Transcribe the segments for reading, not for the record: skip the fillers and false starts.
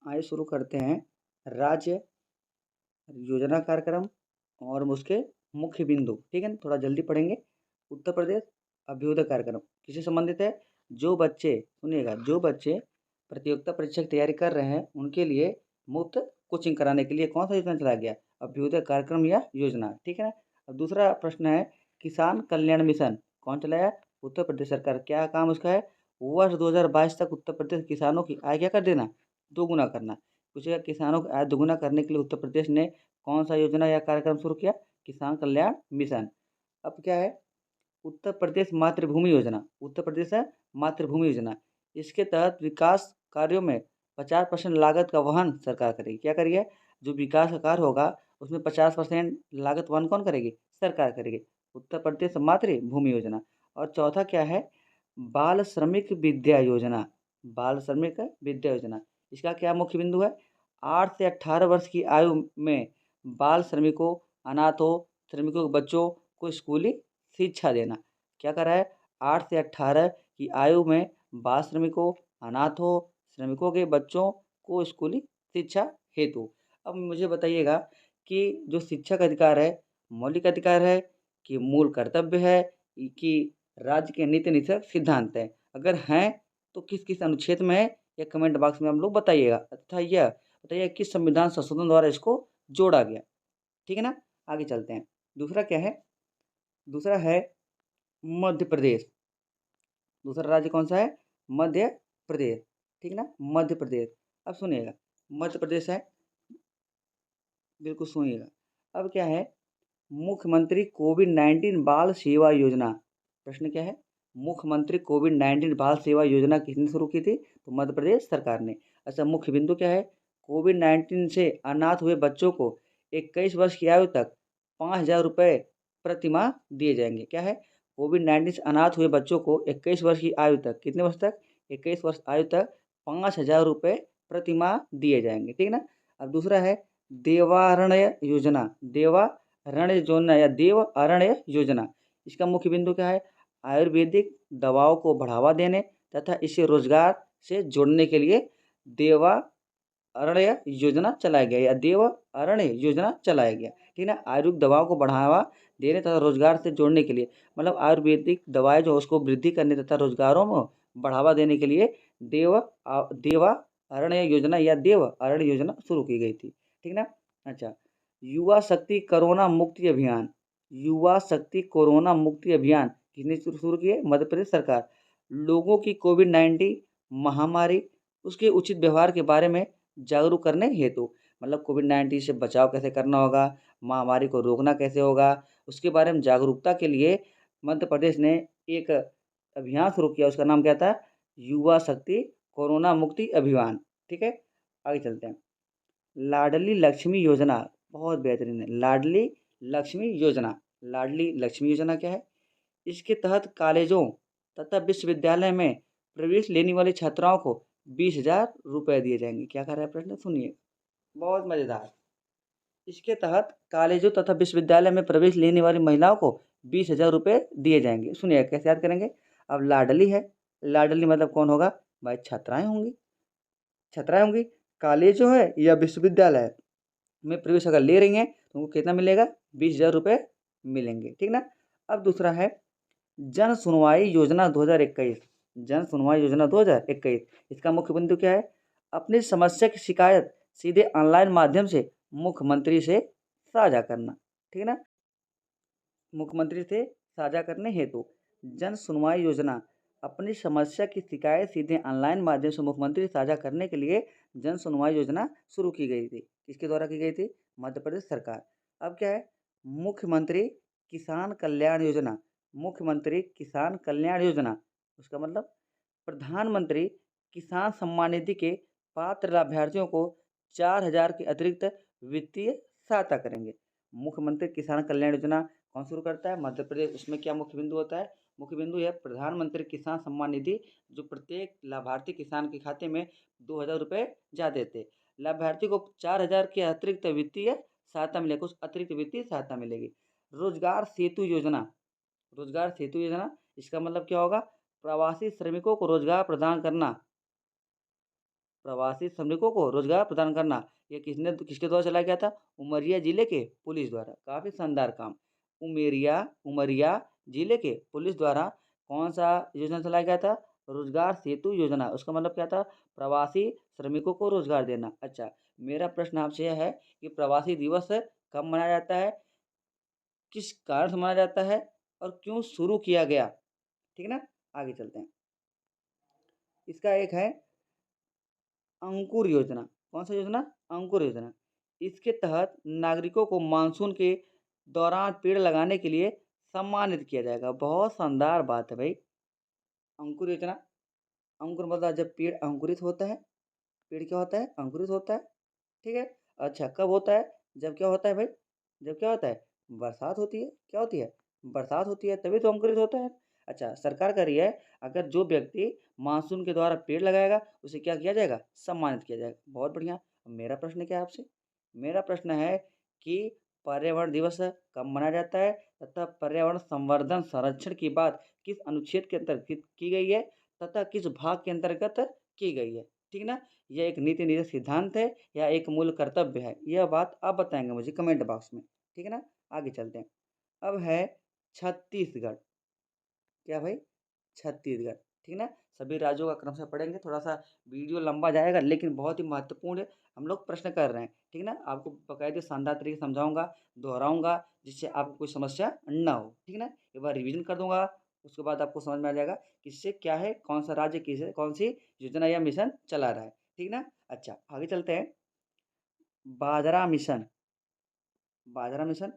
आइए शुरू करते हैं राज्य योजना कार्यक्रम और उसके मुख्य बिंदु। ठीक है ना, थोड़ा जल्दी पढ़ेंगे। उत्तर प्रदेश अभ्युदय कार्यक्रम किससे संबंधित है? जो बच्चे, सुनिएगा, जो बच्चे प्रतियोगिता परीक्षा की तैयारी कर रहे हैं उनके लिए मुफ्त कोचिंग कराने के लिए कौन सा योजना चलाया गया? अभ्युदय कार्यक्रम या योजना। ठीक है ना। अब दूसरा प्रश्न है, किसान कल्याण मिशन कौन चलाया? उत्तर प्रदेश सरकार। क्या काम उसका है? वर्ष 2022 तक उत्तर प्रदेश किसानों की आय क्या कर देना? दोगुना करना। पूछेगा किसानों की आय दोगुना करने के लिए उत्तर प्रदेश ने कौन सा योजना या कार्यक्रम शुरू किया? किसान कल्याण मिशन। अब क्या है? उत्तर प्रदेश मातृभूमि योजना। उत्तर प्रदेश है मातृभूमि योजना। इसके तहत विकास कार्यों में 50% लागत का वहन सरकार करेगी। क्या करेगी? जो विकास का कार्य होगा उसमें 50% लागत वहन कौन करेगी? सरकार करेगी। उत्तर प्रदेश मातृभूमि योजना। और चौथा क्या है? बाल श्रमिक विद्या योजना। बाल श्रमिक विद्या योजना, इसका क्या मुख्य बिंदु है? 8 से 18 वर्ष की आयु में बाल श्रमिकों, अनाथों, श्रमिकों के बच्चों को स्कूली शिक्षा देना। क्या करा है? 8 से 18 की आयु में बाल श्रमिकों, अनाथों, श्रमिकों के बच्चों को स्कूली शिक्षा हेतु। अब मुझे बताइएगा कि जो शिक्षा का अधिकार है मौलिक अधिकार है कि मूल कर्तव्य है कि राज्य के नीति निषेध सिद्धांत है? अगर हैं तो किस किस अनुच्छेद में है या कमेंट बॉक्स में हम लोग बताइएगा। तथा यह बताइए किस संविधान संशोधन द्वारा इसको जोड़ा गया। ठीक है ना। आगे चलते हैं। दूसरा क्या है? दूसरा है मध्य प्रदेश। दूसरा राज्य कौन सा है? मध्य प्रदेश। ठीक है ना, मध्य प्रदेश। अब सुनिएगा, मध्य प्रदेश है, बिल्कुल सुनिएगा। अब क्या है? मुख्यमंत्री कोविड-19 बाल सेवा योजना। प्रश्न क्या है? मुख्यमंत्री कोविड-19 बाल सेवा योजना किसने शुरू की थी? तो मध्य प्रदेश सरकार ने। अच्छा, मुख्य बिंदु क्या है? कोविड-19 से अनाथ हुए बच्चों को 21 वर्ष की आयु तक 5,000 रुपये प्रति माह दिए जाएंगे। क्या है? कोविड-19 से अनाथ हुए बच्चों को 21 वर्ष की आयु तक, कितने वर्ष तक? 21 वर्ष आयु तक 5,000 रुपये प्रति माह दिए जाएंगे। ठीक है ना। अब दूसरा है देवारण्य योजना। देवारण्य योजना या देव अरण्य योजना, इसका मुख्य बिंदु क्या है? आयुर्वेदिक दवाओं को बढ़ावा देने तथा इसे रोजगार से जोड़ने के लिए देवा अरण्य योजना चलाया गया या देव अरण्य योजना चलाया गया। ठीक है ना। आयुर्वेदिक दवाओं को बढ़ावा देने तथा रोजगार से जोड़ने के लिए, मतलब आयुर्वेदिक दवाएं जो उसको वृद्धि करने तथा रोजगारों में बढ़ावा देने के लिए देवा अरण्य योजना या देव अरण्य योजना शुरू की गई थी। ठीक ना। अच्छा, युवा शक्ति कोरोना मुक्ति अभियान। युवा शक्ति कोरोना मुक्ति अभियान किसने शुरू किए? मध्य प्रदेश सरकार। लोगों की कोविड-19 महामारी उसके उचित व्यवहार के बारे में जागरूक करने हेतु, मतलब कोविड-19 से बचाव कैसे करना होगा, महामारी को रोकना कैसे होगा, उसके बारे में जागरूकता के लिए मध्य प्रदेश ने एक अभियान शुरू किया। उसका नाम क्या था? युवा शक्ति कोरोना मुक्ति अभियान। ठीक है, आगे चलते हैं। लाडली लक्ष्मी योजना बहुत बेहतरीन है। लाडली लक्ष्मी योजना। लाडली लक्ष्मी योजना क्या है? इसके तहत कॉलेजों तथा विश्वविद्यालय में प्रवेश लेने वाली छात्राओं को 20,000 रुपये दिए जाएंगे। क्या कर रहा है प्रश्न? सुनिए, बहुत मज़ेदार। इसके तहत कॉलेजों तथा विश्वविद्यालय में प्रवेश लेने वाली महिलाओं को 20,000 रुपये दिए जाएंगे। सुनिए कैसे याद करेंगे। अब लाडली है, लाडली मतलब कौन होगा? भाई छात्राएं होंगी, छात्राएं होंगी। कॉलेज जो है या विश्वविद्यालय में प्रवेश अगर ले रही हैं तो उनको कितना मिलेगा? 20,000 रुपये मिलेंगे। ठीक ना। अब दूसरा है जन सुनवाई योजना 2021। जन सुनवाई योजना 2021, इसका मुख्य बिंदु क्या है? अपनी समस्या की शिकायत सीधे ऑनलाइन माध्यम से मुख्यमंत्री से साझा करना। ठीक है ना। मुख्यमंत्री से साझा करने हेतु जन सुनवाई योजना, अपनी समस्या की शिकायत सीधे ऑनलाइन माध्यम से मुख्यमंत्री से साझा करने के लिए जन सुनवाई योजना शुरू की गई थी। किसके द्वारा की गई थी? मध्य प्रदेश सरकार। अब क्या है? मुख्यमंत्री किसान कल्याण योजना। मुख्यमंत्री किसान कल्याण योजना, उसका मतलब प्रधानमंत्री किसान सम्मान निधि के पात्र लाभार्थियों को 4,000 की अतिरिक्त वित्तीय सहायता करेंगे। मुख्यमंत्री किसान कल्याण योजना कौन शुरू करता है? मध्य प्रदेश। उसमें क्या मुख्य बिंदु होता है? मुख्य बिंदु है प्रधानमंत्री किसान सम्मान निधि, जो प्रत्येक लाभार्थी किसान के खाते में 2,000 रुपये जा देते। लाभार्थी को 4,000 की अतिरिक्त वित्तीय सहायता मिलेगी, कुछ अतिरिक्त वित्तीय सहायता मिलेगी। रोजगार सेतु योजना। रोजगार सेतु योजना, इसका मतलब क्या होगा? प्रवासी श्रमिकों को रोजगार प्रदान करना। प्रवासी श्रमिकों को रोज़गार प्रदान करना। ये किसके द्वारा चलाया गया था? उमरिया जिले के पुलिस द्वारा। काफ़ी शानदार काम। उमेरिया उमरिया जिले के पुलिस द्वारा कौन-सा योजना चलाया गया था? रोज़गार सेतु योजना। उसका मतलब क्या था? प्रवासी श्रमिकों को रोज़गार देना। अच्छा, मेरा प्रश्न आपसे यह है कि प्रवासी दिवस कब मनाया जाता है? किस कारण से मनाया जाता है? और क्यों शुरू किया गया? ठीक है ना? आगे चलते हैं। इसका एक है अंकुर योजना। कौन-सा योजना? अंकुर योजना। इसके तहत नागरिकों को मानसून के दौरान पेड़ लगाने के लिए सम्मानित किया जाएगा। बहुत शानदार बात है भई। अंकुर योजना, अंकुर मतलब जब पेड़ अंकुरित होता है, पेड़ क्या होता है? अंकुरित होता है, ठीक है? अच्छा, कब होता है? जब क्या होता है भई? जब क्या होता है? बरसात होती है। क्या होती है? बरसात होती है, तभी तो अंकुरित होता है। अच्छा, सरकार कह रही है, अगर जो व्यक्ति मानसून के द्वारा पेड़ लगाएगा, उसे क्या किया जाएगा? सम्मानित किया जाएगा। बहुत बढ़िया। अब मेरा प्रश्न क्या है आपसे? मेरा प्रश्न है कि पर्यावरण दिवस कब मनाया जाता है तथा पर्यावरण संवर्धन संरक्षण की बात किस अनुच्छेद के अंतर्गत की गई है तथा किस भाग के अंतर्गत की गई है? ठीक है ना? यह एक नीति निरूपित सिद्धांत है या एक मूल कर्तव्य है? यह बात आप बताएँगे मुझे कमेंट बॉक्स में। ठीक है ना? आगे चलते हैं। अब है छत्तीसगढ़। क्या भाई? छत्तीसगढ़, ठीक ना? सभी राज्यों का क्रमशः पढ़ेंगे, थोड़ा-सा वीडियो लंबा जाएगा लेकिन बहुत ही महत्वपूर्ण है, हम लोग प्रश्न कर रहे हैं, ठीक है ना? आपको बाकायदे शानदार तरीके से समझाऊँगा, दोहराऊँगा, जिससे आपको कोई समस्या ना हो, ठीक है ना? एक बार रिवीजन कर दूँगा, उसके बाद आपको समझ में आ जाएगा, किससे क्या है, कौन-सा राज्य किसे कौन-सी योजना या मिशन चला रहा है, ठीक ना? अच्छा, आगे चलते हैं, बाजरा मिशन, बाजरा मिशन,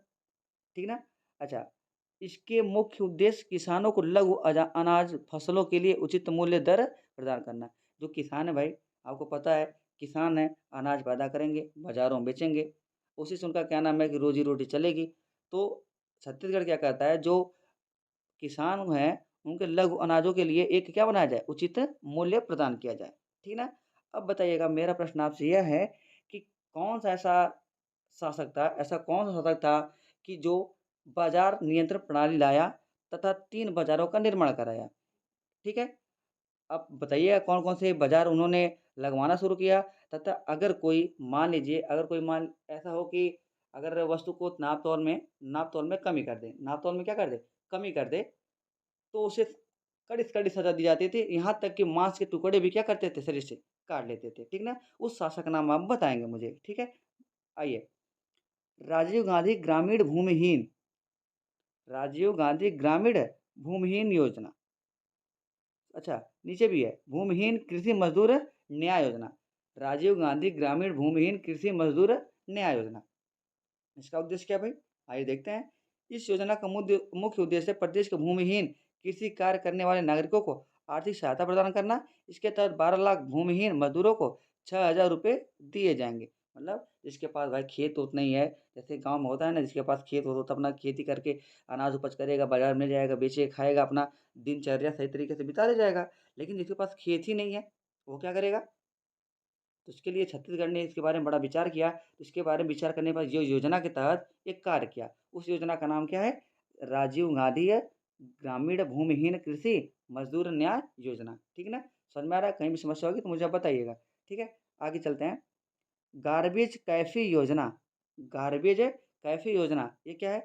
ठीक ना? अच्छा, इसके मुख्य उद्देश्य किसानों को लघु अनाज फसलों के लिए उचित मूल्य दर प्रदान करना। जो किसान है भाई, आपको पता है किसान है, अनाज पैदा करेंगे, बाज़ारों में बेचेंगे, उसी से उनका क्या नाम है कि रोज़ी-रोटी चलेगी। तो छत्तीसगढ़ क्या कहता है जो किसान हैं, उनके लघु अनाजों के लिए एक क्या बनाया जाए, उचित मूल्य प्रदान किया जाए, ठीक ना? अब बताइएगा मेरा प्रश्न आपसे यह है कि कौन-सा ऐसा शासक था, ऐसा कौन-सा शासक था कि जो बाज़ार नियंत्रण प्रणाली लाया तथा 3 बाज़ारों का निर्माण कराया, ठीक है? अब बताइएगा कौन-कौन से बाज़ार उन्होंने लगवाना शुरू किया तथा अगर कोई मान लीजिए अगर कोई मान ऐसा हो कि अगर वस्तु को नाप-तौल में कमी कर दे, नाप-तौल में क्या कर दे? कमी कर दे, तो उसे कड़ी से कड़ी सज़ा दी जाती थी, यहाँ तक कि माँस के टुकड़े भी क्या करते थे शरीर से काट लेते थे, ठीक ना? उस शासक का नाम आप बताएँगे मुझे, ठीक है? आइए, राजीव गांधी ग्रामीण भूमिहीन राजीव गांधी ग्रामीण भूमिहीन योजना। अच्छा, नीचे भी है, भूमिहीन कृषि मज़दूर न्याय योजना। राजीव गांधी ग्रामीण भूमिहीन कृषि मज़दूर न्याय योजना। इसका उद्देश्य क्या है भाई? आइए देखते हैं। इस योजना का मुख्य उद्देश्य प्रदेश के भूमिहीन कृषि कार्य करने वाले नागरिकों को आर्थिक सहायता प्रदान करना। इसके तहत 12 लाख भूमिहीन मज़दूरों को 6,000 रुपए दिए जाएँगे। मतलब जिसके पास भाई खेत-ओत नहीं है, जैसे गाँव में होता है ना जिसके पास खेत हो तो अपना खेती करके अनाज उपज करेगा, बाज़ार में ले जाएगा, बेचेगा, खाएगा, अपना दिनचर्या सही तरीके से बिता ले जाएगा। लेकिन जिसके पास खेत ही नहीं है, वो क्या करेगा? तो इसके लिए छत्तीसगढ़ ने इसके बारे में बड़ा विचार किया। तो इसके बारे में विचार करने के बाद यो योजना के तहत एक कार्य किया। उस योजना का नाम क्या है? राजीव गांधी ग्रामीण भूमिहीन कृषि मज़दूर न्याय योजना। ठीक है ना? समझ में आ रहा है? कहीं भी समस्या होगी तो मुझे आप बताइएगा। ठीक है? आगे चलते हैं। गार्बेज कैफ़े योजना, गार्बेज कैफ़े योजना, ये क्या है?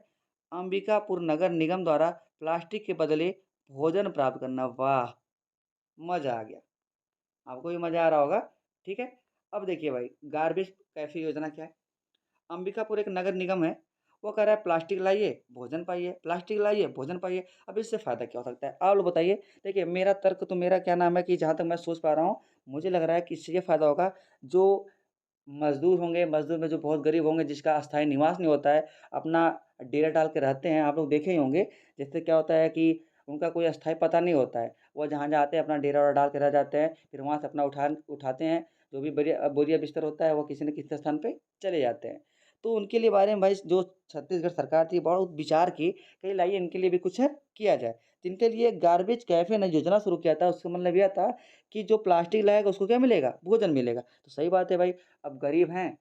अंबिकापुर नगर निगम द्वारा प्लास्टिक के बदले भोजन प्राप्त करना। वाह! मज़ा आ गया। आपको भी मज़ा आ रहा होगा, ठीक है? अब देखिए भाई, गार्बेज कैफ़े योजना क्या है? अंबिकापुर एक नगर निगम है, वो कह रहा है प्लास्टिक लाइए, भोजन पाइए, प्लास्टिक लाइए, भोजन पाइए। अब इससे फ़ायदा क्या हो सकता है? आप लोग बताइए। देखिए, मेरा तर्क तो मेरा क्या नाम है कि जहाँ तक मैं सोच पा रहा हूँ, मुझे लग रहा है कि इससे ये फ़ायदा होगा, जो मज़दूर होंगे, मज़दूर में जो बहुत गरीब होंगे, जिसका अस्थायी निवास नहीं होता है, अपना डेरा डाल के रहते हैं, आप लोग देखे ही होंगे। जिससे क्या होता है कि उनका कोई अस्थायी पता नहीं होता है। वो जहाँ जाते हैं, अपना डेरा-वेरा डाल के रह जाते हैं, फिर वहाँ से अपना उठाते हैं, जो भी बोरिया बिस्तर होता है, वो किसी न किसी स्थान पे चले जाते हैं। तो उनके लिए बारे में भाई जो छत्तीसगढ़ सरकार थी, बहुत विचार की, कही लाइए इनके लिए भी कुछ किया जाए। तो इनके लिए गार्बेज कैफ़े ने योजना शुरू किया था, उसका मतलब यह था कि जो प्लास्टिक लाएगा, उसको क्या मिलेगा? भोजन मिलेगा। तो सही बात है भाई। अब गरीब हैं,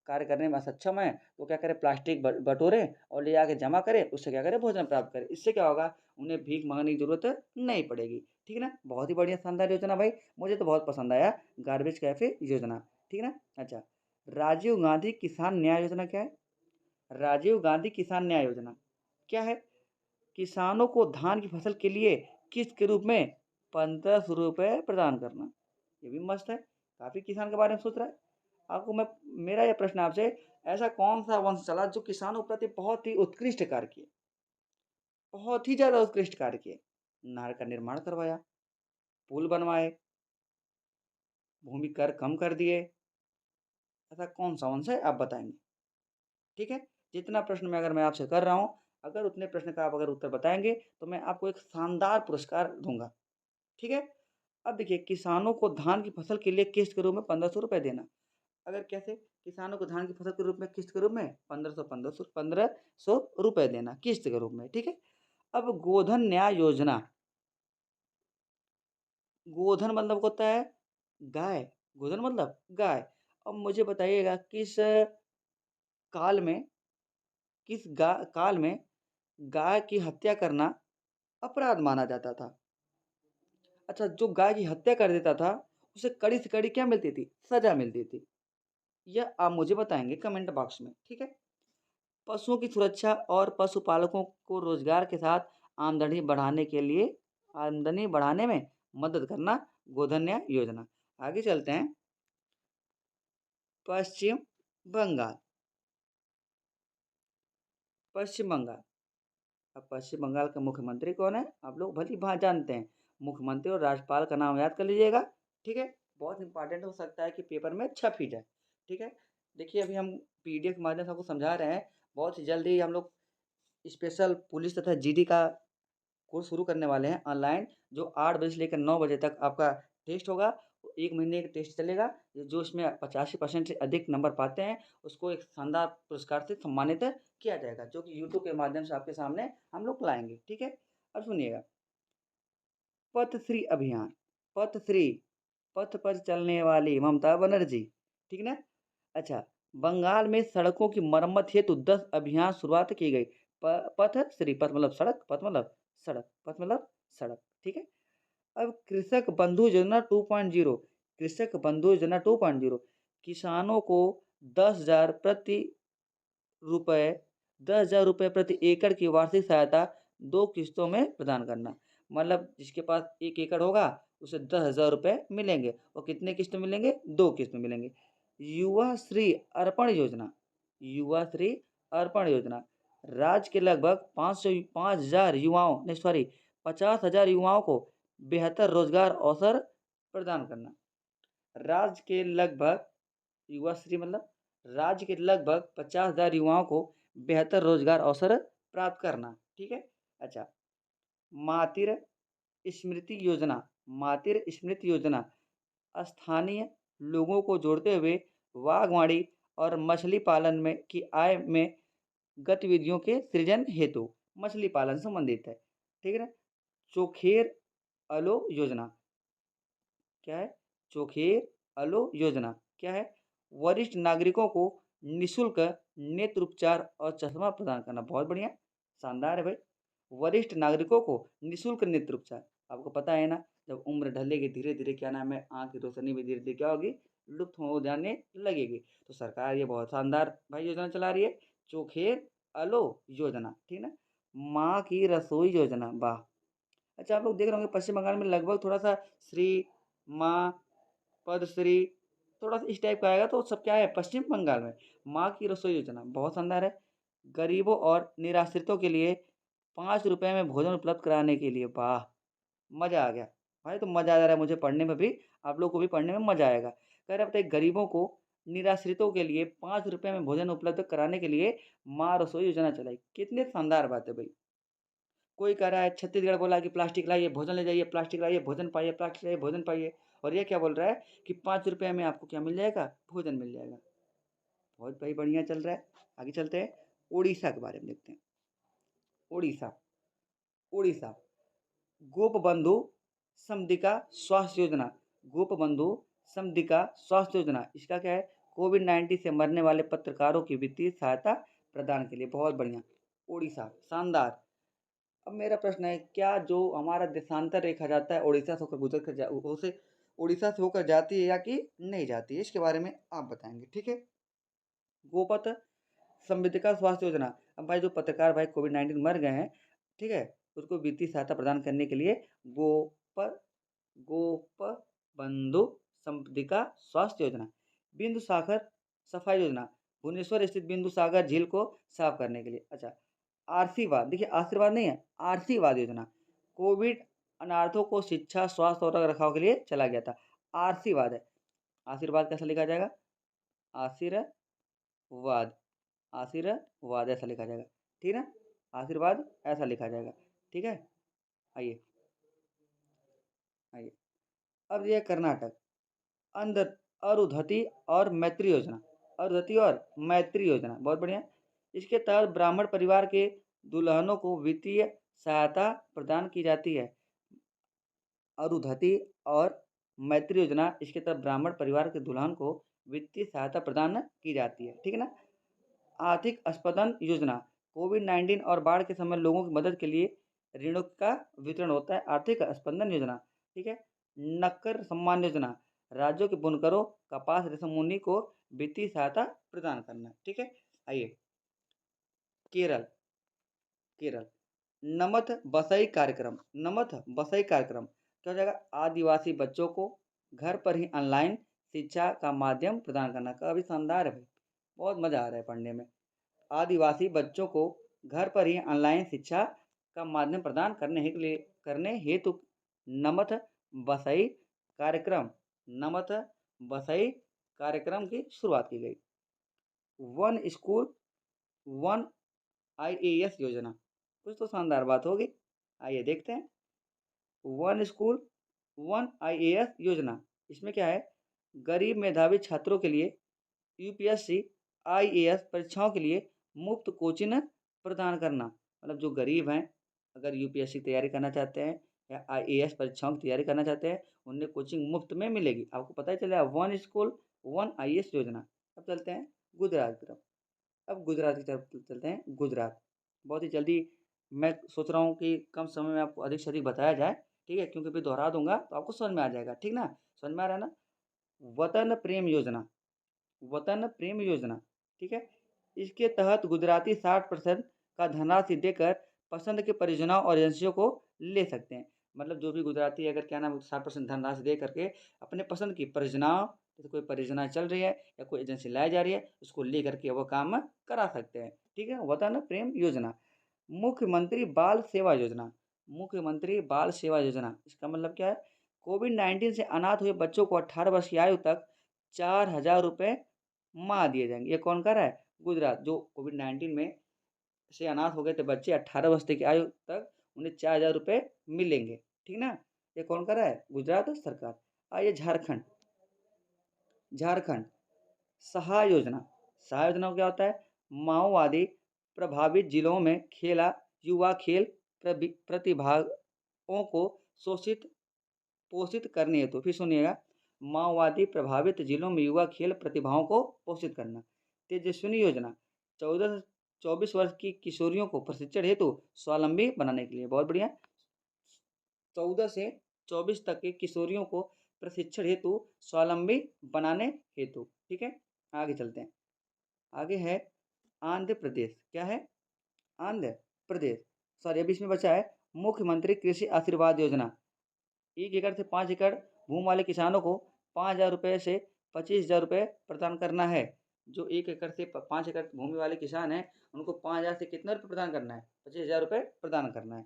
कार्य करने में असक्षम हैं, तो क्या करें प्लास्टिक बटोरें और ले जाके जमा करें, उससे क्या करें भोजन प्राप्त करें। इससे क्या होगा, उन्हें भीख माँगने की ज़रूरत नहीं पड़ेगी। ठीक है ना? बहुत ही बढ़िया शानदार योजना भाई, मुझे तो बहुत पसंद आया गार्बेज कैफ़े योजना, ठीक है ना? अच्छा, राजीव गांधी किसान न्याय योजना क्या है? राजीव गांधी किसान न्याय योजना क्या है? किसानों को धान की फसल के लिए किस्त के रूप में 1500 रुपये प्रदान करना। ये भी मस्त है, काफ़ी किसान के बारे में सोच रहा है। आपको मैं मेरा ये प्रश्न आपसे, ऐसा कौन-सा वंश चला जो किसानों के प्रति बहुत ही उत्कृष्ट कार्य किए, बहुत ही ज़्यादा उत्कृष्ट कार्य किए? नहर का निर्माण करवाया, पुल बनवाए, भूमि कर कम कर दिए, ऐसा कौन-सा वंश है आप बताएँगे? ठीक है? जितना प्रश्न मैं आपसे कर रहा हूँ, अगर उतने प्रश्न का आप अगर उत्तर बताएँगे, तो मैं आपको एक शानदार पुरस्कार दूँगा। ठीक है? अब देखिए किसानों को धान की फसल के लिए किस्त के रूप में 1500 रुपए देना। अगर कैसे? किसानों को धान की फसल के रूप में किस्त के रूप में 1500 रुपए देना किस्त के रूप में, ठीक है? अब गोधन न्याय योजना, गोधन मतलब होता है गाय, गोधन मतलब गाय। अब मुझे बताइएगा काल में किस गा काल में गाय की हत्या करना अपराध माना जाता था? अच्छा, जो गाय की हत्या कर देता था, उसे कड़ी से कड़ी क्या मिलती थी? सज़ा मिलती थी। यह आप मुझे बताएँगे कमेंट बॉक्स में, ठीक है? पशुओं की सुरक्षा और पशुपालकों को रोज़गार के साथ आमदनी बढ़ाने में मदद करना गोधन न्याय योजना। आगे चलते हैं, पश्चिम बंगाल। पश्चिम बंगाल, अब पश्चिम बंगाल का मुख्यमंत्री कौन है? आप लोग भली-भाँति जानते हैं। मुख्यमंत्री और राज्यपाल का नाम याद कर लीजिएगा, ठीक है? बहुत इम्पोर्टेंट हो सकता है कि पेपर में छप ही जाए, ठीक है? देखिए अभी हम पीडीएफ के माध्यम से आपको समझा रहे हैं, बहुत ही जल्द ही हम लोग स्पेशल पुलिस तथा जीडी का कोर्स शुरू करने वाले हैं ऑनलाइन, जो 8 बजे से लेकर 9 बजे तक आपका टेस्ट होगा। 1 महीने का टेस्ट चलेगा। जो इसमें 85% से अधिक नंबर पाते हैं, उसको एक शानदार पुरस्कार से सम्मानित किया जाएगा, जो कि यूट्यूब के माध्यम से आपके सामने हम लोग लाएँगे, ठीक है? अब सुनिएगा, पथश्री अभियान, पथश्री, पथ पर चलने वाली ममता बनर्जी, ठीक ना? अच्छा, बंगाल में सड़कों की मरम्मत हेतु 10 अभियान शुरुआत की गई। पथश्री, पथ मतलब सड़क, पथ मतलब सड़क, पथ मतलब सड़क, ठीक है? अब कृषक बंधु योजना 2.0, कृषक बंधु योजना 2.0, किसानों को 10,000 रुपए 10,000 रुपए प्रति एकड़ की वार्षिक सहायता 2 किस्तों में प्रदान करना। मतलब जिसके पास 1 एकड़ होगा, उसे 10,000 रुपए मिलेंगे और कितने किस्त में मिलेंगे? 2 किस्त में मिलेंगे। युवा श्री अर्पण योजना, युवा श्री अर्पण योजना, राज्य के लगभग 5,000 युवाओं नहीं सॉरी 50,000 युवाओं को बेहतर रोजगार अवसर प्रदान करना। राज्य के लगभग युवा श्री मतलब राज्य के लगभग 50,000 युवाओं को बेहतर रोजगार अवसर प्राप्त करना, ठीक है? अच्छा, मातृ स्मृति योजना, मातृ स्मृति योजना स्थानीय लोगों को जोड़ते हुए बागवानी और मछली पालन में की आय में गतिविधियों के सृजन हेतु मछली पालन संबंधित है, ठीक है ना? चोखेर अलो योजना क्या है? चोखेर अलो योजना क्या है? वरिष्ठ नागरिकों को निःशुल्क नेत्र उपचार और चश्मा प्रदान करना। बहुत बढ़िया, शानदार है भाई। वरिष्ठ नागरिकों को निःशुल्क नेत्र उपचार। आपको पता है ना, जब उम्र ढलेगी धीरे-धीरे क्या नाम है, आँख की रोशनी भी धीरे-धीरे क्या होगी? लुप्त हो जाने लगेगी। तो सरकार ये बहुत शानदार भाई योजना चला रही है, चोखेर अलो योजना, ठीक है ना? माँ की रसोई योजना, वाह! अच्छा, आप लोग देख रहे होंगे पश्चिम बंगाल में लगभग थोड़ा-सा श्री, माँ, पद्मश्री थोड़ा-सा इस टाइप का आएगा, तो सब क्या है पश्चिम बंगाल में। माँ की रसोई योजना बहुत शानदार है। गरीबों और निराश्रितों के लिए ₹5 में भोजन उपलब्ध कराने के लिए, वाह! मज़ा आ गया। भाई तो मज़ा आ जा रहा है मुझे पढ़ने में भी, आप लोग को भी पढ़ने में मज़ा आएगा। कह रहे बताइए गरीबों को, निराश्रितों के लिए ₹5 में भोजन उपलब्ध कराने के लिए माँ रसोई योजना चलाई। कितनी शानदार बात है भई। कोई कह रहा है छत्तीसगढ़ बोला कि प्लास्टिक लाइए, भोजन ले जाइए, प्लास्टिक लाइए, भोजन पाइए, प्लास्टिक लाइए, भोजन पाइए। और ये क्या बोल रहा है कि ₹5 में आपको क्या मिल जाएगा? भोजन मिल जाएगा। बहुत भाई बढ़िया चल रहा है। आगे चलते हैं, उड़ीसा के बारे में देखते हैं। उड़ीसा, उड़ीसा, गोपबंधु समदिका स्वास्थ्य योजना, गोपबंधु समदिका स्वास्थ्य योजना, इसका क्या है? कोविड-19 से मरने वाले पत्रकारों की वित्तीय सहायता प्रदान के लिए। बहुत बढ़िया। उड़ीसा, शानदार। अब मेरा प्रश्न है, क्या जो हमारा देशांतर रेखा जाता है उड़ीसा से होकर गुजर कर उसे उड़ीसा से होकर जाती है या कि नहीं जाती है, इसके बारे में आप बताएंगे। ठीक है। गोपथ समृद्धिका स्वास्थ्य योजना। अब भाई जो पत्रकार भाई कोविड-19 मर गए हैं, ठीक है, उसको वित्तीय सहायता प्रदान करने के लिए गोप गोप बंधु समृद्धिका स्वास्थ्य योजना। बिंदु सागर सफाई योजना, भुवनेश्वर स्थित बिंदु सागर झील को साफ करने के लिए। अच्छा, आशीर्वाद, देखिए आशीर्वाद नहीं है, आशीर्वाद योजना, कोविड अनार्थों को शिक्षा, स्वास्थ्य और रखरखाव के लिए चला गया था। आशीर्वाद है, आशीर्वाद कैसा लिखा जाएगा? आशीर्वाद, आशीर्वाद ऐसा लिखा जाएगा। ठीक है ना, आशीर्वाद ऐसा लिखा जाएगा। ठीक है। आइए आइए, अब ये कर्नाटक, अंध अरुधति और मैत्री योजना, अरुधति और मैत्री योजना, बहुत बढ़िया। इसके तहत ब्राह्मण परिवार के दुल्हनों को वित्तीय सहायता प्रदान की जाती है। अरुधति और मैत्री योजना, इसके तहत ब्राह्मण परिवार के दुल्हन को वित्तीय सहायता प्रदान की जाती है। ठीक है ना। आर्थिक स्पंदन योजना, कोविड-19 और बाढ़ के समय लोगों की मदद के लिए ऋणों का वितरण होता है। आर्थिक स्पंदन योजना। ठीक है। नक्कर सम्मान योजना, राज्यों के बुनकरों, कपास रेशम मुनि को वित्तीय सहायता प्रदान करना। ठीक है। आइए, केरल, केरल, नमत बसई कार्यक्रम, नमत बसई कार्यक्रम क्या हो जाएगा? आदिवासी बच्चों को घर पर ही ऑनलाइन शिक्षा का माध्यम प्रदान करना। काफी शानदार है भाई, बहुत मजा आ रहा है पढ़ने में। आदिवासी बच्चों को घर पर ही ऑनलाइन शिक्षा का माध्यम प्रदान करने हेतु नमत बसई कार्यक्रम, नमत बसई कार्यक्रम की शुरुआत की गई। वन स्कूल वन आईएएस योजना, कुछ तो शानदार बात होगी। आइए देखते हैं। वन स्कूल वन आईएएस योजना, इसमें क्या है? गरीब मेधावी छात्रों के लिए यूपीएससी आईएएस परीक्षाओं के लिए मुफ्त कोचिंग प्रदान करना। मतलब जो गरीब हैं, अगर यूपीएससी की तैयारी करना चाहते हैं या आईएएस परीक्षाओं की तैयारी करना चाहते हैं, उन्हें कोचिंग मुफ्त में मिलेगी। आपको पता ही चलेगा, वन स्कूल वन आईएएस योजना। अब चलते हैं गुजरात की तरफ। अब गुजरात की तरफ चलते हैं। गुजरात बहुत ही जल्दी, मैं सोच रहा हूँ कि कम समय में आपको अधिक से अधिक बताया जाए। ठीक है, क्योंकि फिर दोहरा दूंगा तो आपको समझ में आ जाएगा। ठीक ना, समझ में आ रहा है ना? वतन प्रेम योजना, वतन प्रेम योजना। ठीक है। इसके तहत गुजराती 60% का धनराशि देकर पसंद के परियोजनाओं और एजेंसियों को ले सकते हैं। मतलब जो भी गुजराती अगर क्या नाम 60% धनराशि दे करके अपने पसंद की परियोजनाओं, जैसे कोई परियोजना चल रही है या कोई एजेंसी लाई जा रही है, उसको ले करके वो काम करा सकते हैं। ठीक है, वतन प्रेम योजना। मुख्यमंत्री बाल सेवा योजना, मुख्यमंत्री बाल सेवा योजना, इसका मतलब क्या है? कोविड-19 से अनाथ हुए बच्चों को 18 वर्ष की आयु तक 4,000 रुपये माह दिए जाएंगे। ये कौन कर रहा है? गुजरात। जो कोविड-19 में से अनाथ हो गए थे बच्चे 18 वर्ष की आयु तक, उन्हें 4,000 रुपये मिलेंगे। ठीक ना, ये कौन कर रहा है? गुजरात सरकार। आइए झारखंड, झारखंड सहाय योजना, सहाय योजना क्या होता है? माओवादी प्रभावित जिलों में खेला युवा खेल प्रतिभाओं को शोषित पोषित करने हेतु, फिर सुनिएगा, माओवादी प्रभावित जिलों में युवा खेल प्रतिभाओं को पोषित करना। तेजस्विनी योजना, 14 से 24 वर्ष की किशोरियों को प्रशिक्षण हेतु स्वावलंबी बनाने के लिए। बहुत बढ़िया। 14 से 24 तक की किशोरियों को प्रशिक्षण हेतु स्वावलंबी बनाने हेतु। ठीक है, आगे चलते हैं। आगे है आंध्र प्रदेश। क्या है? आंध्र प्रदेश, सॉरी अभी इसमें बचा है मुख्यमंत्री कृषि आशीर्वाद योजना। 1 एकड़ से 5 एकड़ भूमि वाले किसानों को 5,000 रुपये से 25,000 रुपये प्रदान करना है। जो 1 एकड़ से 5 एकड़ भूमि वाले किसान हैं, उनको 5,000 से कितना रुपये प्रदान करना है? 25,000 रुपये प्रदान करना है।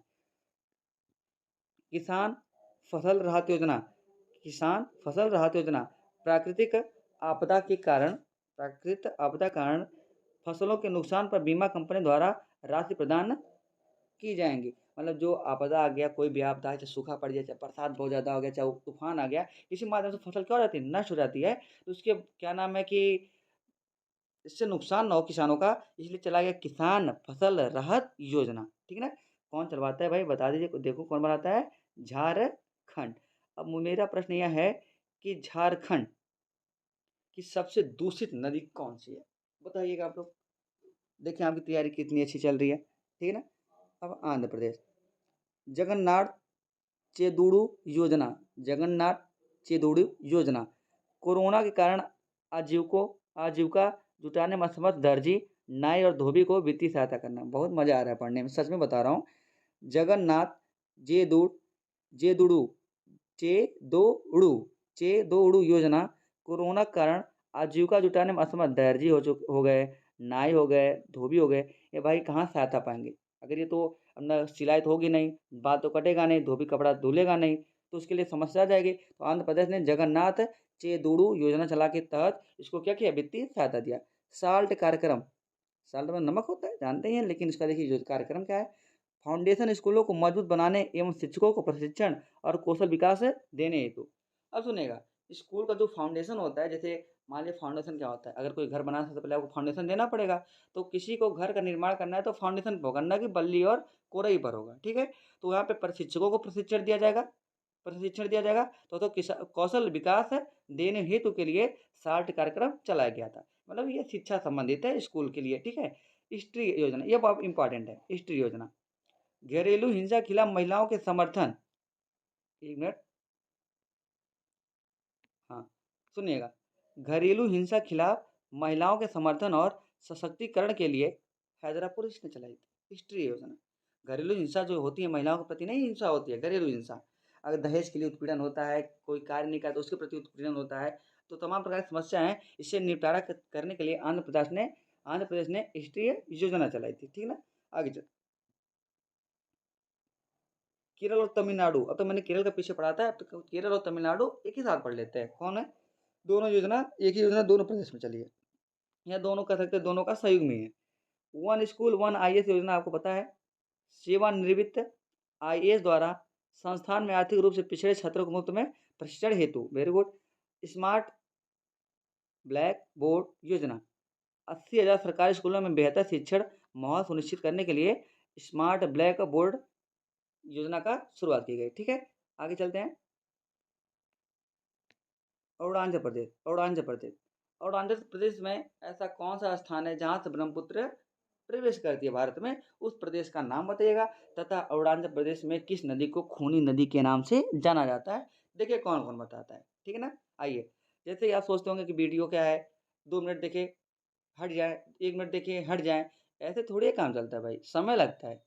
किसान फसल राहत योजना, किसान फसल राहत योजना, प्राकृतिक आपदा के कारण, प्राकृतिक आपदा कारण फसलों के नुकसान पर बीमा कंपनी द्वारा राशि प्रदान की जाएँगी। मतलब जो आपदा आ गया, कोई भी आपदा है, चाहे सूखा पड़ गया, चाहे बरसात बहुत ज़्यादा हो गया, चाहे तूफ़ान आ गया, इसी माध्यम से फसल क्या हो जाती है? नष्ट हो जाती है। तो उसके क्या नाम है कि इससे नुकसान ना हो किसानों का, इसलिए चला गया किसान फसल राहत योजना। ठीक है ना? कौन चलवाता है भाई, बता दीजिए, देखो कौन बनाता है? झारखंड। अब मेरा प्रश्न यह है कि झारखंड की सबसे दूषित नदी कौन-सी है? बताइएगा आप लोग। देखिए आपकी तैयारी कितनी अच्छी चल रही है। ठीक है ना? अब आंध्र प्रदेश। जगन्नाथ चेदुड़ू योजना, जगन्नाथ चेदुड़ू योजना, कोरोना के कारण आजीविका जुटाने में असमर्थ दर्जी, नाई और धोबी को वित्तीय सहायता करना। बहुत मजा आ रहा है पढ़ने में, सच में बता रहा हूँ। जगन्नाथ जेदुड़ जेदुड़ू चेदोड़ू चेदोड़ू योजना, कोरोना के कारण आजीविका जुटाने में असमर्थ दर्जी हो गए, नाई हो गए, धोबी हो गए, ये भाई कहाँ सहायता पाएंगे? अगर ये तो अपना सिलाई तो होगी नहीं, बाल तो कटेगा नहीं, धोबी कपड़ा धुलेगा नहीं, तो उसके लिए समस्या आ जाएगी। तो आंध्र प्रदेश ने जगन्नाथ चेदुड़ू योजना चला के तहत इसको क्या किया? वित्तीय सहायता दिया। साल्ट कार्यक्रम, साल्ट में नमक होता है जानते ही हैं, लेकिन इसका देखिए जो कार्यक्रम क्या है, फाउंडेशन स्कूलों को मजबूत बनाने एवं शिक्षकों को प्रशिक्षण और कौशल विकास देने हेतु। अब सुनिएगा, स्कूल का जो फाउंडेशन होता है, जैसे मान लीजिए फाउंडेशन क्या होता है, अगर कोई घर बनाना है सबसे पहले आपको फाउंडेशन देना पड़ेगा। तो किसी को घर का निर्माण करना है तो फाउंडेशन पर करना कि बल्ली और कोरई पर होगा, ठीक है। तो यहाँ पे प्रशिक्षकों को प्रशिक्षण दिया जाएगा तो कौशल विकास देने हेतु के लिए साल्ट कार्यक्रम चलाया गया था। मतलब ये शिक्षा संबंधित है स्कूल के लिए, ठीक है। स्त्री योजना, ये बहुत इंपॉर्टेंट है। स्त्री योजना, घरेलू हिंसा के खिलाफ महिलाओं के समर्थन, एक मिनट, हाँ सुनिएगा, घरेलू हिंसा के खिलाफ महिलाओं के समर्थन और सशक्तिकरण के लिए हैदरापुर पुलिस ने चलाई थी स्त्री योजना। घरेलू हिंसा जो होती है महिलाओं के प्रति नहीं हिंसा होती है, घरेलू हिंसा, अगर दहेज के लिए उत्पीड़न होता है, कोई कार्य नहीं करता तो उसके प्रति उत्पीड़न होता है, तो तमाम प्रकार की समस्या है, इससे निपटारा करने के लिए आंध्र प्रदेश ने स्त्री योजना चलाई थी, ठीक ना। आगे चल, केरल और तमिलनाडु, अब तो मैंने केरल का पीछे पढ़ा था, अब तो केरल और तमिलनाडु एक ही साथ पढ़ लेते हैं। कौन है? दोनों योजना, एक ही योजना दोनों प्रदेश में चली है, या दोनों कह सकते हैं, दोनों का सहयोग में है। वन स्कूल वन आईएएस योजना आपको पता है, सेवानिवृत्त आईएएस द्वारा संस्थान में आर्थिक रूप से पिछड़े छात्रों को मुफ्त में प्रशिक्षण हेतु, very good. Smart black board योजना, 80,000 सरकारी स्कूलों में बेहतर शिक्षण माहौल सुनिश्चित करने के लिए स्मार्ट ब्लैक बोर्ड योजना का शुरुआत की गई, ठीक है। आगे चलते हैं। अरुणाचल प्रदेश, अरुणाचल प्रदेश में ऐसा कौन सा स्थान है जहाँ से ब्रह्मपुत्र प्रवेश करती है भारत में? उस प्रदेश का नाम बताइएगा। तथा अरुणाचल प्रदेश में किस नदी को खूनी नदी के नाम से जाना जाता है? देखिए कौन कौन बताता है, ठीक है ना। आइए, जैसे आप सोचते होंगे कि वीडियो क्या है, 2 मिनट देखे हट जाए, 1 मिनट देखे हट जाए, ऐसे थोड़ी काम चलता है भाई, समय लगता है।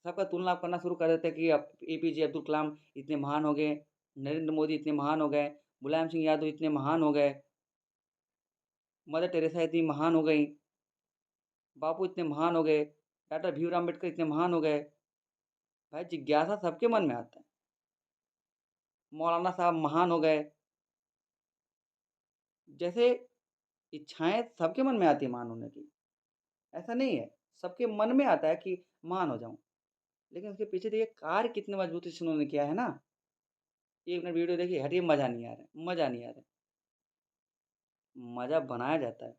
सबका तुलना करना शुरू कर देते हैं कि अब एपीजे अब्दुल कलाम इतने महान हो गए, नरेंद्र मोदी इतने महान हो गए, मुलायम सिंह यादव इतने महान हो गए, मदर टेरेसा इतनी महान हो गई, बापू इतने महान हो गए, डॉक्टर भीमराव अम्बेडकर इतने महान हो गए। भाई जिज्ञासा सबके मन में आता है। मौलाना साहब महान हो गए, जैसे इच्छाएं सबके मन में आती है महान होने की, ऐसा नहीं है, सबके मन में आता है कि महान हो जाऊं, लेकिन उसके पीछे देखिए कार्य कितने मजबूती से उन्होंने किया है ना। 1 मिनट वीडियो देखिए हटिए, मजा नहीं आ रहा है, मजा नहीं आ रहा है, मजा बनाया जाता है।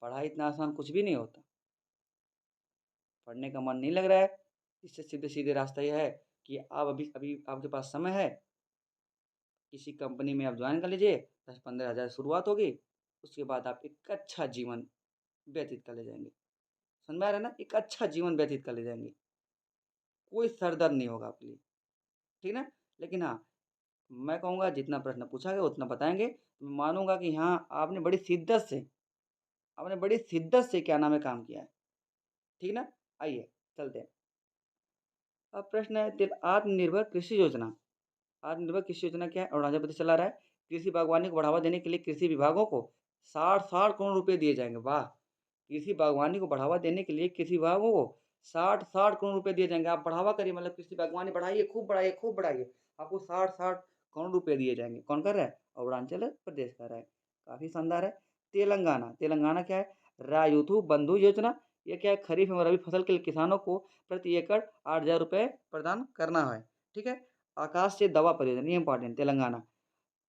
पढ़ाई इतना आसान कुछ भी नहीं होता। पढ़ने का मन नहीं लग रहा है, इससे सीधे सीधे रास्ता यह है कि आप अभी अभी आपके पास समय है, किसी कंपनी में आप ज्वाइन कर लीजिए, 10-15 हज़ार शुरुआत होगी, उसके बाद आप एक अच्छा जीवन व्यतीत कर ले जाएंगे। समझ में आ रहा है ना, एक अच्छा जीवन व्यतीत कर ले जाएंगे, कोई सर दर्द नहीं होगा आपके लिए, ठीक ना। लेकिन हाँ, मैं कहूँगा जितना प्रश्न पूछा गया उतना बताएंगे, तो मैं मानूंगा कि हाँ आपने बड़ी शिद्दत से क्या नाम है काम किया है, ठीक ना। आइए चलते हैं। अब प्रश्न है आत्मनिर्भर कृषि योजना। आत्मनिर्भर कृषि योजना क्या है? अरुणाचल प्रदेश चला रहा है। कृषि बागवानी को बढ़ावा देने के लिए कृषि विभागों को 60-60 करोड़ रुपए दिए जाएंगे। वाह, कृषि बागवानी को बढ़ावा देने के लिए कृषि विभागों को 60-60 करोड़ रुपए दिए जाएंगे। आप बढ़ावा करिए, मतलब कृषि बागवानी बढ़ाइए, खूब बढ़ाइए, खूब बढ़ाइए, आपको 60-60 करोड़ रुपए दिए जाएंगे। कौन कर रहा है? अरुणाचल प्रदेश कर रहा है। काफी शानदार है। तेलंगाना, तेलंगाना क्या है? रायुथु बंधु योजना। ये क्या है? खरीफ एवं रबी फसल के लिए किसानों को प्रति एकड़ 8,000 रुपये प्रदान करना है, ठीक है। आकाश से दवा परियोजना, ये इंपॉर्टेंट, तेलंगाना।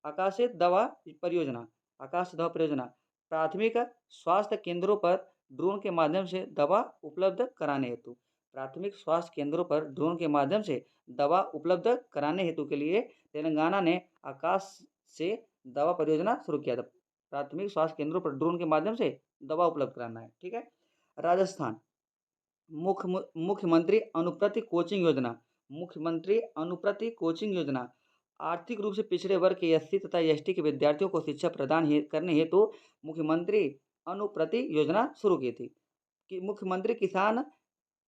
आकाश से दवा परियोजना, आकाश से दवा परियोजना, प्राथमिक स्वास्थ्य केंद्रों पर ड्रोन के माध्यम से दवा उपलब्ध कराने हेतु, प्राथमिक स्वास्थ्य केंद्रों पर ड्रोन के माध्यम से दवा उपलब्ध कराने हेतु के लिए तेलंगाना ने आकाश से दवा परियोजना शुरू किया था। प्राथमिक स्वास्थ्य केंद्रों पर ड्रोन के माध्यम से दवा उपलब्ध कराना है, ठीक है। राजस्थान, मुख्यमंत्री अनुप्रति कोचिंग योजना, मुख्यमंत्री अनुप्रति कोचिंग योजना आर्थिक रूप से पिछड़े वर्ग के एससी तथा एसटी के विद्यार्थियों को शिक्षा प्रदान करने हेतु मुख्यमंत्री अनुप्रति योजना शुरू की थी। कि मुख्यमंत्री किसान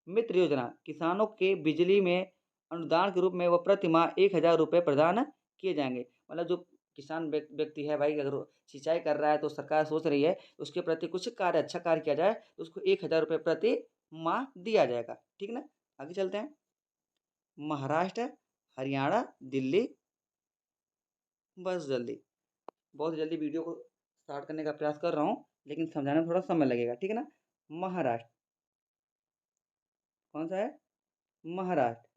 मित्र योजना किसानों के बिजली में अनुदान के रूप में वो प्रति माह 1,000 रुपये प्रदान किए जाएंगे। मतलब जो किसान व्यक्ति है भाई, अगर वो सिंचाई कर रहा है तो सरकार सोच रही है उसके प्रति कुछ कार्य, अच्छा कार्य किया जाए तो उसको 1,000 रुपये प्रति माह दिया जाएगा। ठीक ना, आगे चलते हैं। महाराष्ट्र, हरियाणा, दिल्ली, बस जल्दी, बहुत जल्दी वीडियो को स्टार्ट करने का प्रयास कर रहा हूँ, लेकिन समझाने में थोड़ा समय लगेगा। ठीक है ना। महाराष्ट्र कौन सा है? महाराष्ट्र,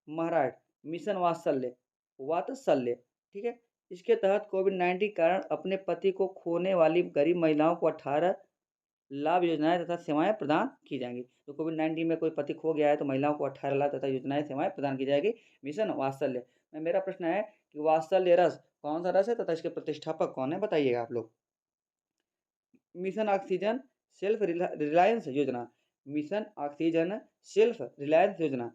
महाराष्ट्र मिशन वात्सल्य, वात्सल्य, ठीक है। इसके तहत कोविड-19 के कारण अपने पति को खोने वाली गरीब महिलाओं को 18 लाभ योजनाएं तथा सेवाएं प्रदान की जाएंगी। तो कोविड-19 में कोई पति खो गया है तो महिलाओं को 18 लाख तथा योजनाएं सेवाएं प्रदान की जाएगी। मिशन वात्सल्य में मेरा प्रश्न है कि वात्सल्य रस कौन सा रस है तथा इसके प्रतिष्ठापक कौन है, बताइएगा आप लोग। मिशन ऑक्सीजन सेल्फ रिलायंस योजना, मिशन ऑक्सीजन सेल्फ रिलायंस योजना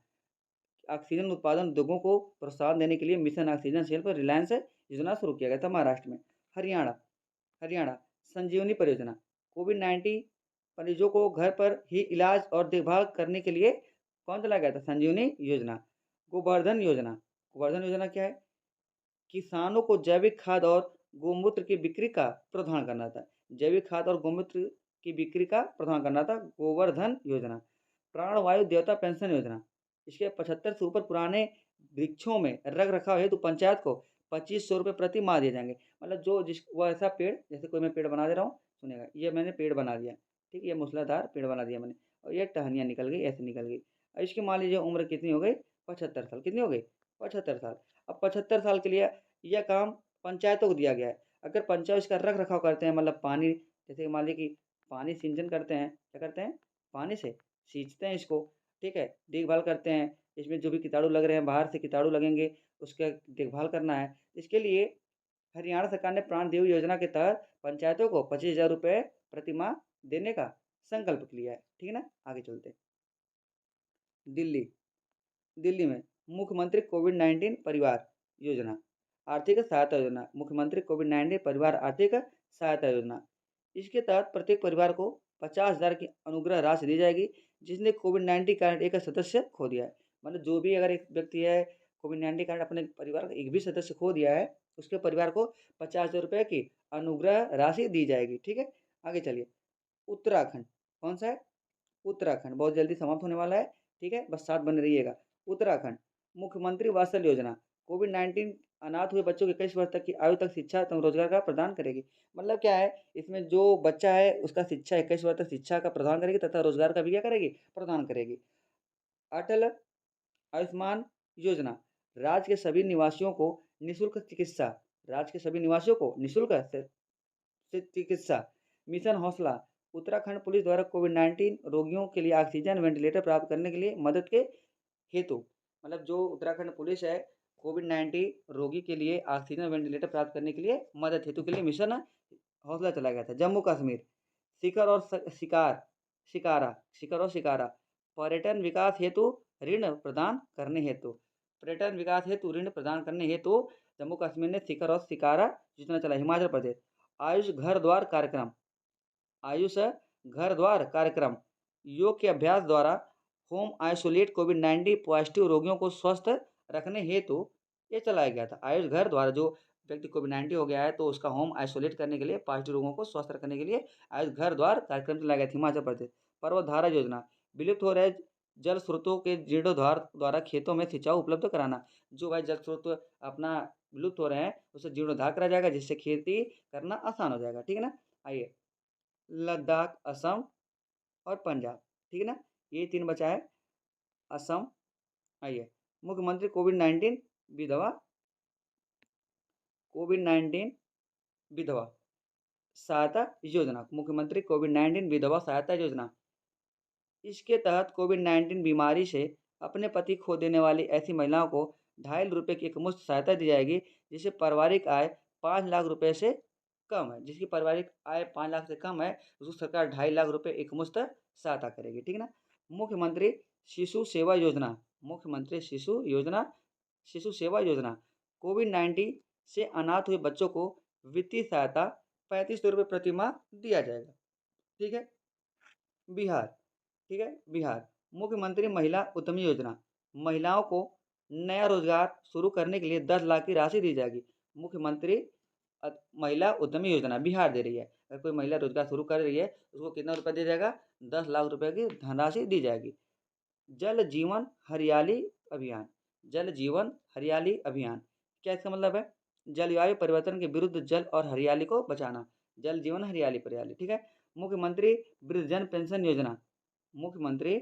ऑक्सीजन उत्पादन उद्योगों को प्रोत्साहन देने के लिए मिशन ऑक्सीजन सेल्फ रिलायंस योजना शुरू किया गया था महाराष्ट्र में। हरियाणा, हरियाणा संजीवनी परियोजना कोविड-19 मरीजों को घर पर ही इलाज और देखभाल करने के लिए कौन चलाया गया था? संजीवनी योजना। गोवर्धन योजना, गोवर्धन योजना क्या है? किसानों को जैविक खाद और गोमूत्र की बिक्री का प्रावधान करना था। जैविक खाद और गोमूत्र की बिक्री का प्रावधान करना था, गोवर्धन योजना। प्राणवायु देवता पेंशन योजना, इसके 75 से ऊपर पुराने वृक्षों में रख रखाव हेतु पंचायत को 2500 रुपये प्रति माह दिए जाएंगे। मतलब जो जिस वो ऐसा पेड़, जैसे कोई मैं पेड़ बना दे रहा हूँ, सुनेगा, ये मैंने पेड़ बना दिया, ठीक है, ये मूसलाधार पेड़ बना दिया मैंने, और ये टहनियाँ निकल गई, ऐसे निकल गई, और इसकी मान लीजिए उम्र कितनी हो गई? 75 साल। कितनी हो गई? 75 साल। अब 75 साल के लिए यह काम पंचायतों को दिया गया है। अगर पंचायत इसका रख रखाव करते हैं, मतलब पानी, जैसे मान लीजिए कि पानी सिंचन करते हैं, क्या करते हैं? पानी से सींचते हैं इसको, ठीक है, देखभाल करते हैं, इसमें जो भी कीटाणु लग रहे हैं, बाहर से कीटाणु लगेंगे, उसका देखभाल करना है। इसके लिए हरियाणा सरकार ने प्राणदेव योजना के तहत पंचायतों को 25,000 रुपये प्रति माह देने का संकल्प लिया है। ठीक है ना, आगे चलते हैं। दिल्ली, दिल्ली में मुख्यमंत्री कोविड-19 परिवार योजना आर्थिक सहायता योजना, मुख्यमंत्री कोविड-19 परिवार आर्थिक सहायता योजना। इसके तहत प्रत्येक परिवार को 50,000 की अनुग्रह राशि दी जाएगी जिसने कोविड-19 के कारण एक सदस्य खो दिया है। मतलब जो भी अगर एक व्यक्ति है कोविड-19 के कारण अपने परिवार का एक भी सदस्य खो दिया है, उसके परिवार को 50,000 रुपये की अनुग्रह राशि दी जाएगी। ठीक है, आगे चलिए। उत्तराखंड कौन सा है? उत्तराखंड बहुत जल्दी समाप्त होने वाला है, ठीक है, बस साथ बने रहिएगा। उत्तराखंड मुख्यमंत्री वात्सल योजना कोविड-19 अनाथ हुए बच्चों के 21 वर्ष तक की आयु तक शिक्षा एवं रोजगार का प्रदान करेगी। मतलब क्या है, इसमें जो बच्चा है उसका शिक्षा 21 वर्ष तक शिक्षा का प्रदान करेगी तथा रोजगार का भी क्या करेगी? प्रदान करेगी। अटल आयुष्मान योजना राज्य के सभी निवासियों को निःशुल्क चिकित्सा, राज्य के सभी निवासियों को निःशुल्क चिकित्सा। मिशन हौसला उत्तराखंड पुलिस द्वारा कोविड-19 रोगियों के लिए ऑक्सीजन वेंटिलेटर प्राप्त करने के लिए मदद के हेतु, मतलब जो उत्तराखंड पुलिस है कोविड-19 रोगी के लिए ऑक्सीजन वेंटिलेटर प्राप्त करने के लिए मदद हेतु के लिए मिशन हौसला चलाया गया था। जम्मू कश्मीर शिखर और शिकार शिकारा शिखर और शिकारा पर्यटन विकास हेतु ऋण प्रदान करने हेतु, पर्यटन विकास हेतु ऋण प्रदान करने हेतु जम्मू कश्मीर ने शिखर और शिकारा योजना चलाई। हिमाचल प्रदेश आयुष घर द्वार कार्यक्रम, आयुष घर द्वार कार्यक्रम योग के अभ्यास द्वारा होम आइसोलेट कोविड-19 पॉजिटिव रोगियों को स्वस्थ रखने हेतु ये चलाया गया था। आयुष घर द्वारा जो व्यक्ति कोविड-19 हो गया है तो उसका होम आइसोलेट करने के लिए, पॉजिटिव रोगों को स्वस्थ रखने के लिए आयुष घर द्वार कार्यक्रम चलाया गया था। हिमाचल प्रदेश पर्वतधारा योजना विलुप्त हो रहे जल स्रोतों के जीर्णोद्धार द्वारा खेतों में सिंचाई उपलब्ध कराना। जो भाई जल स्रोत अपना विलुप्त हो रहे हैं उसे जीर्णोद्धार करा जाएगा जिससे खेती करना आसान हो जाएगा। ठीक है ना, आइए लद्दाख, असम और पंजाब, ठीक है ना, ये 3 बचा है। असम, आइए मुख्यमंत्री कोविड-19 विधवा, कोविड-19 विधवा सहायता योजना, मुख्यमंत्री कोविड-19 विधवा सहायता योजना। इसके तहत कोविड-19 बीमारी से अपने पति खो देने वाली ऐसी महिलाओं को 2,500 रुपये की एकमुश्त सहायता दी जाएगी जिसे पारिवारिक आय 5 लाख रुपए से कम है। जिसकी पारिवारिक आय 5 लाख से कम है उसको सरकार 2,500,000 रुपये एकमुश्त सहायता करेगी। ठीक है ना, मुख्यमंत्री शिशु सेवा योजना, मुख्यमंत्री शिशु सेवा योजना। कोविड-19 से अनाथ हुए बच्चों को वित्तीय सहायता ₹3500 प्रति माह दिया जाएगा। ठीक है? बिहार, ठीक है? बिहार, मुख्यमंत्री महिला उद्यमी योजना, महिलाओं को नया रोज़गार शुरू करने के लिए 10 लाख की राशि दी जाएगी। मुख्यमंत्री अ, महिला उद्यमी योजना बिहार दे रही है। अगर कोई महिला रोज़गार शुरू कर रही है, उसको कितना रुपया दिया जाएगा? 10 लाख रुपए की धनराशि दी जाएगी। जल जीवन हरियाली अभियान, जल जीवन हरियाली अभियान, क्या इसका मतलब है? जलवायु परिवर्तन के विरुद्ध जल और हरियाली को बचाना, जल जीवन हरियाली, ठीक है? मुख्यमंत्री वृद्धजन पेंशन योजना, मुख्यमंत्री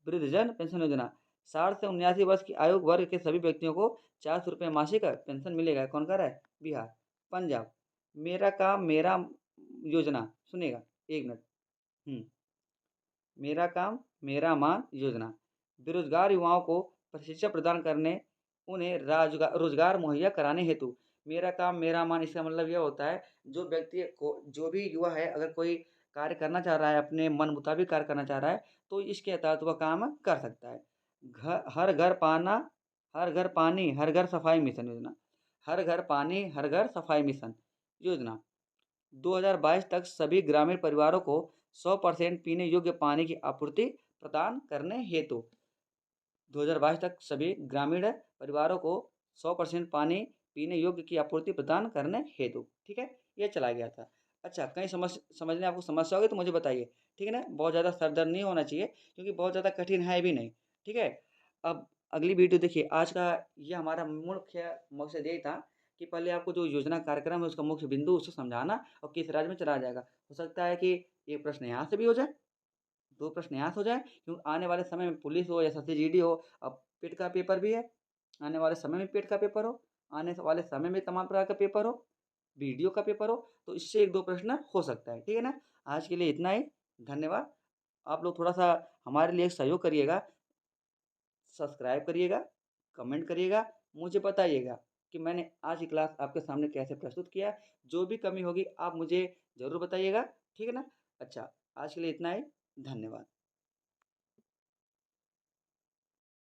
वृद्धजन पेंशन योजना, 60 से 79 वर्ष की आयु वर्ग के सभी व्यक्तियों को ₹400 मासिक पेंशन मिलेगा। कौन कर रहा है? बिहार। पंजाब, मेरा काम मेरा योजना, सुनिएगा 1 मिनट। हुँ। मेरा काम मेरा मान योजना, बेरोजगार युवाओं को प्रशिक्षण प्रदान करने, उन्हें रोजगार मुहैया कराने हेतु मेरा काम मेरा मान, इसका मतलब यह होता है जो व्यक्ति को, जो भी युवा है, अगर कोई कार्य करना चाह रहा है, अपने मन मुताबिक कार्य करना चाह रहा है, तो इसके तहत वह काम कर सकता है। हर घर पाना, हर घर पानी हर घर सफाई मिशन योजना, हर घर पानी हर घर सफाई मिशन योजना 2022 तक सभी ग्रामीण परिवारों को 100% पीने योग्य पानी की आपूर्ति प्रदान करने हेतु 2022 तक सभी ग्रामीण परिवारों को 100% पानी पीने योग्य की आपूर्ति प्रदान करने हेतु, ठीक है? ये चलाया गया था। अच्छा, कहीं समझने आपको समस्या होगी तो मुझे बताइए, ठीक है ना? बहुत ज़्यादा सर दर्द नहीं होना चाहिए, क्योंकि बहुत ज़्यादा कठिन है भी नहीं, ठीक है? अब अगली वीडियो देखिए, आज का ये हमारा मुख्य मकसद यही था कि पहले आपको जो योजना कार्यक्रम है उसका मुख्य बिंदु उसे समझाना और किस राज्य में चलाया जाएगा। हो सकता है कि ये प्रश्न यहाँ से भी हो जाए, 2 प्रश्न यहाँ से हो जाए, क्योंकि आने वाले समय में पुलिस हो या एसएससी हो, अब पेट का पेपर भी है, आने वाले समय में पेट का पेपर हो, आने वाले समय में तमाम प्रकार का पेपर हो, वीडियो का पेपर हो, तो इससे 1-2 प्रश्न हो सकता है, ठीक है ना? आज के लिए इतना ही, धन्यवाद। आप लोग थोड़ा-सा हमारे लिए सहयोग करिएगा, सब्सक्राइब करिएगा, कमेंट करिएगा, मुझे बताइएगा कि मैंने आज की क्लास आपके सामने कैसे प्रस्तुत किया। जो भी कमी होगी आप मुझे ज़रूर बताइएगा, ठीक है ना? अच्छा, आज के लिए इतना ही, धन्यवाद।